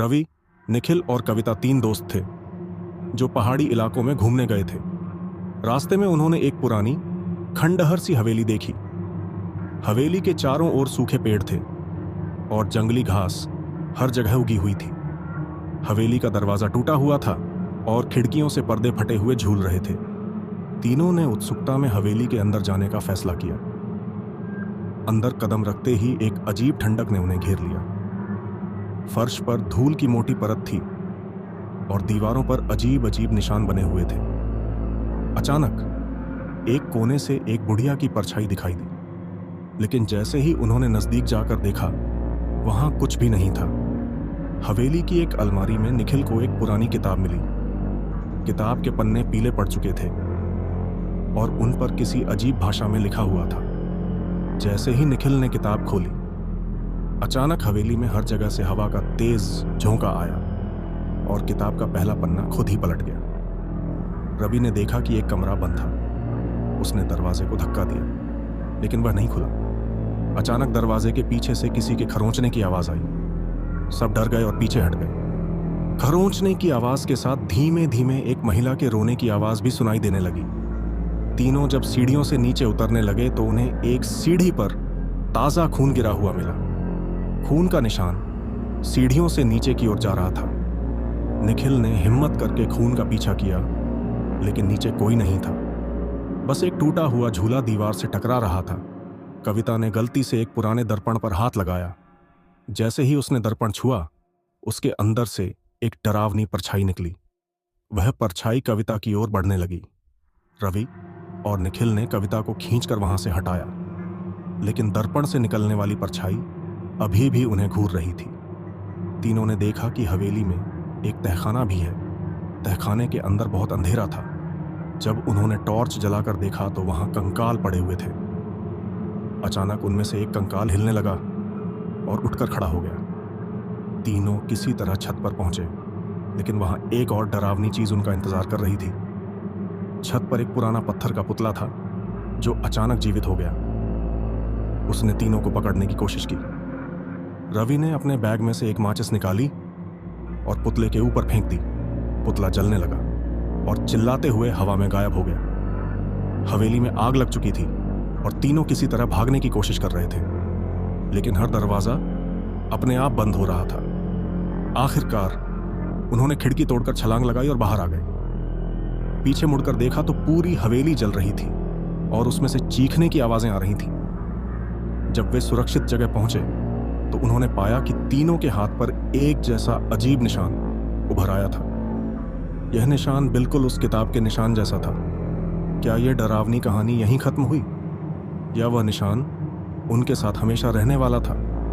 रवि, निखिल और कविता 3 दोस्त थे जो पहाड़ी इलाकों में घूमने गए थे। रास्ते में उन्होंने एक पुरानी खंडहर सी हवेली देखी। हवेली के चारों ओर सूखे पेड़ थे और जंगली घास हर जगह उगी हुई थी। हवेली का दरवाजा टूटा हुआ था और खिड़कियों से पर्दे फटे हुए झूल रहे थे। तीनों ने उत्सुकता में हवेली के अंदर जाने का फैसला किया। अंदर कदम रखते ही एक अजीब ठंडक ने उन्हें घेर लिया। फर्श पर धूल की मोटी परत थी और दीवारों पर अजीब अजीब निशान बने हुए थे। अचानक एक कोने से एक बुढ़िया की परछाई दिखाई दी, लेकिन जैसे ही उन्होंने नजदीक जाकर देखा, वहां कुछ भी नहीं था। हवेली की एक अलमारी में निखिल को एक पुरानी किताब मिली। किताब के पन्ने पीले पड़ चुके थे और उन पर किसी अजीब भाषा में लिखा हुआ था। जैसे ही निखिल ने किताब खोली, अचानक हवेली में हर जगह से हवा का तेज झोंका आया और किताब का पहला पन्ना खुद ही पलट गया। रवि ने देखा कि एक कमरा बंद था। उसने दरवाजे को धक्का दिया, लेकिन वह नहीं खुला। अचानक दरवाजे के पीछे से किसी के खरोंचने की आवाज आई। सब डर गए और पीछे हट गए। खरोंचने की आवाज के साथ धीमे धीमे एक महिला के रोने की आवाज भी सुनाई देने लगी। तीनों जब सीढ़ियों से नीचे उतरने लगे तो उन्हें एक सीढ़ी पर ताजा खून गिरा हुआ मिला। खून का निशान सीढ़ियों से नीचे की ओर जा रहा था। निखिल ने हिम्मत करके खून का पीछा किया, लेकिन नीचे कोई नहीं था। बस एक टूटा हुआ झूला दीवार से टकरा रहा था। कविता ने गलती से एक पुराने दर्पण पर हाथ लगाया। जैसे ही उसने दर्पण छुआ, उसके अंदर से एक डरावनी परछाई निकली। वह परछाई कविता की ओर बढ़ने लगी। रवि और निखिल ने कविता को खींचकर वहां से हटाया, लेकिन दर्पण से निकलने वाली परछाई अभी भी उन्हें घूर रही थी। तीनों ने देखा कि हवेली में एक तहखाना भी है। तहखाने के अंदर बहुत अंधेरा था। जब उन्होंने टॉर्च जलाकर देखा तो वहां कंकाल पड़े हुए थे। अचानक उनमें से एक कंकाल हिलने लगा और उठकर खड़ा हो गया। तीनों किसी तरह छत पर पहुंचे, लेकिन वहां एक और डरावनी चीज उनका इंतजार कर रही थी। छत पर एक पुराना पत्थर का पुतला था जो अचानक जीवित हो गया। उसने तीनों को पकड़ने की कोशिश की। रवि ने अपने बैग में से एक माचिस निकाली और पुतले के ऊपर फेंक दी। पुतला जलने लगा और चिल्लाते हुए हवा में गायब हो गया। हवेली में आग लग चुकी थी और तीनों किसी तरह भागने की कोशिश कर रहे थे, लेकिन हर दरवाजा अपने आप बंद हो रहा था। आखिरकार उन्होंने खिड़की तोड़कर छलांग लगाई और बाहर आ गए। पीछे मुड़कर देखा तो पूरी हवेली जल रही थी और उसमें से चीखने की आवाजें आ रही थीं। जब वे सुरक्षित जगह पहुंचे तो उन्होंने पाया कि तीनों के हाथ पर एक जैसा अजीब निशान उभर आया था। यह निशान बिल्कुल उस किताब के निशान जैसा था। क्या यह डरावनी कहानी यहीं खत्म हुई, या वह निशान उनके साथ हमेशा रहने वाला था?